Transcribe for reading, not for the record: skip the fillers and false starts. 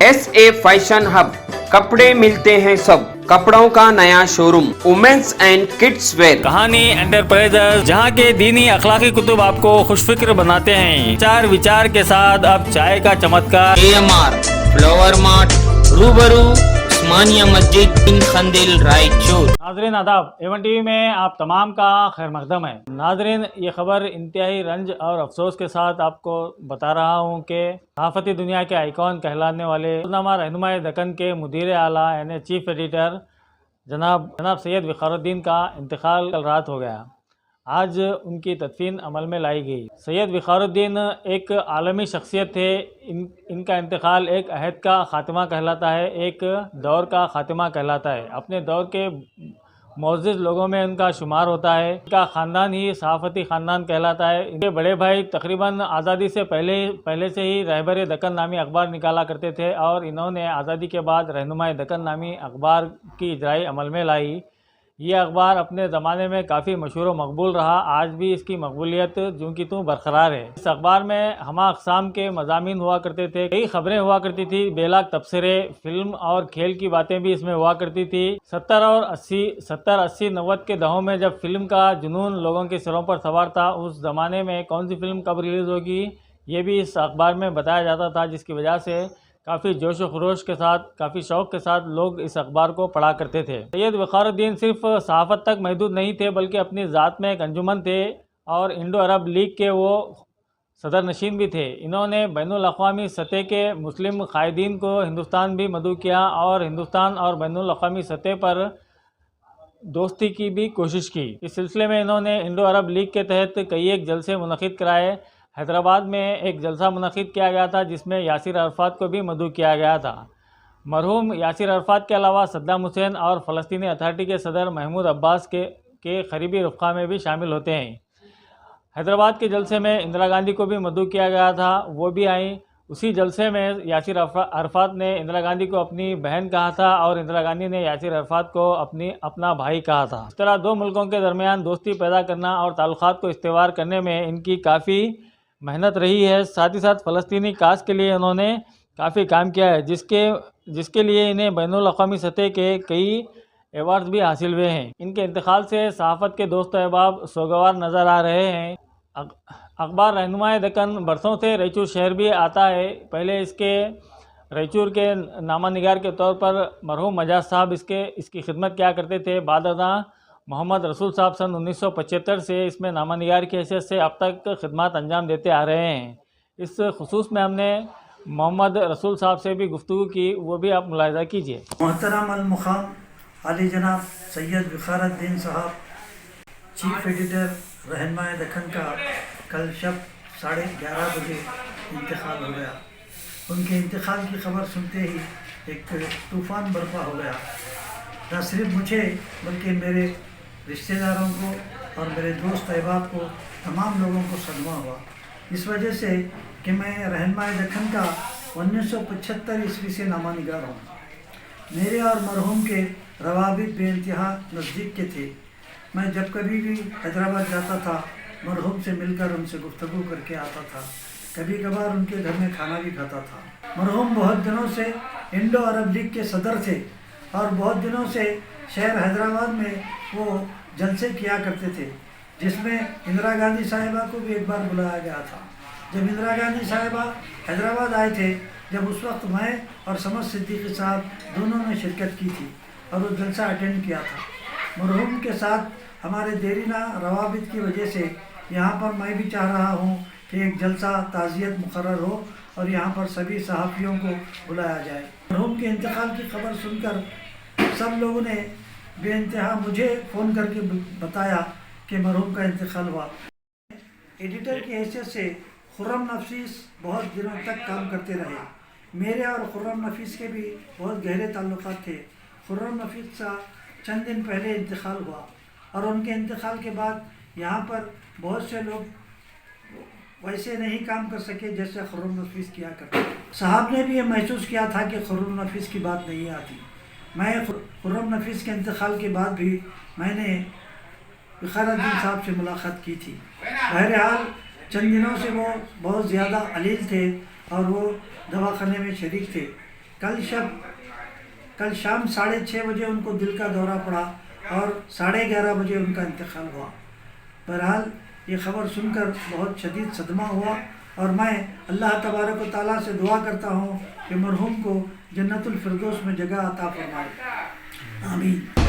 S A fashion hub, कपड़े मिलते हैं सब, कपड़ों का नया showroom, women's and kids wear. Kahani enterprises, जहाँ के दीनी अखलाकी कुतुब आपको खुशफिक्र बनाते हैं। चार विचार के साथ अब चाय का चमत्कार। AMR फ्लावर मार्ट, रूबरू उस्मानिया मस्जिद, बिन खंदिल, रायचूर। नाजरीन आदाब, एवन टीवी में आप तमाम का खैर मकदम है। नाजरीन, ये खबर इंतहाई रंज और अफसोस के साथ आपको बता रहा हूँ कि सहाफ़ती दुनिया के आइकॉन कहलाने वाले रोज़नामा रहनुमाए दक्कन के मुदीर आला यानी चीफ एडिटर जनाब सैयद वक़ारुद्दीन का इंतकाल कल रात हो गया। आज उनकी तदफीन अमल में लाई गई। सैयद वक़ारुद्दीन एक आलमी शख्सियत थे। इनका इंतकाल एक अहद का ख़ात्मा कहलाता है, एक दौर का ख़ात्मा कहलाता है। अपने दौर के मुअज़्ज़िज़ लोगों में उनका शुमार होता है। इनका ख़ानदान ही सहाफ़ती ख़ानदान कहलाता है। इनके बड़े भाई तकरीबन आज़ादी से पहले से ही रहबर दक्कन नामी अखबार निकाला करते थे और इन्होंने आज़ादी के बाद रहनुमाए दक्कन नामी अखबार की इजराई अमल में लाई। ये अखबार अपने ज़माने में काफ़ी मशहूर व मकबूल रहा। आज भी इसकी मकबूलियत जूँ की तूँ बरकरार है। इस अखबार में हमा अक़साम के मज़ामीन हुआ करते थे, कई ख़बरें हुआ करती थी, बेलाग तबसरे, फिल्म और खेल की बातें भी इसमें हुआ करती थी। 70, 80, 90 के दहों में जब फिल्म का जुनून लोगों के सिरों पर सवार था, उस ज़माने में कौन सी फिल्म कब रिलीज़ होगी ये भी इस अखबार में बताया जाता था, जिसकी वजह से काफ़ी जोश व खरोश के साथ, काफ़ी शौक़ के साथ लोग इस अखबार को पढ़ा करते थे। सैयद वक़ारुद्दीन सिर्फ सहाफ़त तक महदूद नहीं थे, बल्कि अपनी ज़ात में एक अंजुमन थे और इंडो अरब लीग के वो सदर नशीन भी थे। इन्होंने बैनुल अक़वामी सतह के मुस्लिम क़ायदीन को हिंदुस्तान भी मदऊ किया और हिंदुस्तान और बैनुल अक़वामी सतह पर दोस्ती की भी कोशिश की। इस सिलसिले में इन्होंने इंडो अरब लीग के तहत कई एक जलसे मुनक़िद कराए। हैदराबाद में एक जलसा मुनक़िद किया गया था जिसमें यासिर अरफ़ात को भी मदऊ किया गया था। मरहूम यासिर अरफ़ात के अलावा सद्दाम हुसैन और फ़लस्तीनी अथॉरिटी के सदर महमूद अब्बास के करीबी रफ़क़ा में भी शामिल होते हैं। हैदराबाद के जलसे में इंदिरा गांधी को भी मदऊ किया गया था, वो भी आई। उसी जलसे में यासिर अरफ़ात ने इंदिरा गांधी को अपनी बहन कहा था और इंदिरा गांधी ने यासिर अरफ़ात को अपना भाई कहा था। इस तरह दो मुल्कों के दरमियान दोस्ती पैदा करना और ताल्लुक़ात को इस्तेवार करने में इनकी काफ़ी मेहनत रही है। साथ ही साथ फ़लस्तीनी काज के लिए उन्होंने काफ़ी काम किया है, जिसके लिए इन्हें बैनुल अक़वामी सतह के कई एवार्ड्स भी हासिल हुए हैं। इनके इंतकाल से सहाफ़त के दोस्त अहबाब सोगवार नज़र आ रहे हैं। अखबार रहनुमाए दक्कन बरसों से रायचूर शहर भी आता है। पहले इसके रायचूर के नामा निगार के तौर पर मरहूम मजाज साहब इसकी खिदमत किया करते थे। बाद मोहम्मद रसूल साहब सन 1975 से इसमें नामा निगार की हैसियत से अब तक खिदमत अंजाम देते आ रहे हैं। इस खुसूस में हमने मोहम्मद रसूल साहब से भी गुफ्तगू की, वो भी आप मुलाहिज़ा कीजिए। मोहतरम अल-मुक़ाम आली जनाब सैयद वक़ारुद्दीन साहब, चीफ एडिटर रहनुमाए दक्कन का कल शब 11:30 बजे इंतकाल हो गया। उनके इंतकाल की खबर सुनते ही एक तूफ़ान बर्पा हो गया। न सिर्फ मुझे बल्कि मेरे रिश्तेदारों को और मेरे दोस्त अहबाब को, तमाम लोगों को सदमा हुआ, इस वजह से कि मैं रहनुमाए दक्कन का 1975 ईस्वी से नामा निगार हूँ। मेरे और मरहूम के रवाबित बेइंतहा नज़दीक के थे। मैं जब कभी भी हैदराबाद जाता था, मरहूम से मिलकर उनसे गुफ्तगू करके आता था। कभी कभार उनके घर में खाना भी खाता था। मरहूम बहुत दिनों से इंडो अरब लीग के सदर थे और बहुत दिनों से शहर हैदराबाद में वो जलसे किया करते थे, जिसमें इंदिरा गांधी साहिबा को भी एक बार बुलाया गया था। जब इंदिरा गांधी साहिबा हैदराबाद आए थे, जब उस वक्त मैं और समद सिद्दीकी साहब दोनों ने शिरकत की थी और वो जलसा अटेंड किया था। मरहूम के साथ हमारे देरीना रवाबित की वजह से यहाँ पर मैं भी चाह रहा हूँ कि एक जलसा ताज़ियत मुकर्रर हो और यहाँ पर सभी सहाफ़ियों को बुलाया जाए। मरहूम के इंतकाल की खबर सुनकर सब लोगों ने बेइंतहा मुझे फ़ोन करके बताया कि मरहूम का इंतकाल हुआ। एडिटर की हैसियत से खुर्रम नफीस बहुत दिनों तक काम करते रहे। मेरे और खुर्रम नफीस के भी बहुत गहरे ताल्लुक़ात थे। खुर्रम नफीस का चंद दिन पहले इंतकाल हुआ और उनके इंतकाल के बाद यहाँ पर बहुत से लोग वैसे नहीं काम कर सके जैसे खुर्रम नफीस किया करते। साहब ने भी ये महसूस किया था कि खुर्रम नफीस की बात नहीं आती। मैं खुर्रम नफीस के इंतकाल के बाद भी मैंने वक़ारुद्दीन साहब से मुलाकात की थी। बहरहाल चंद दिनों से वो बहुत ज़्यादा अलील थे और वो दवाखाने में शरीक थे। कल शाम 6:30 बजे उनको दिल का दौरा पड़ा और 11:30 बजे उनका इंतकाल हुआ। बहरहाल ये ख़बर सुनकर बहुत शदीद सदमा हुआ और मैं अल्लाह तबारक व तआला से दुआ करता हूँ कि मरहूम को जन्नतुल फिरदौस में जगह अता फरमाए। आमीन।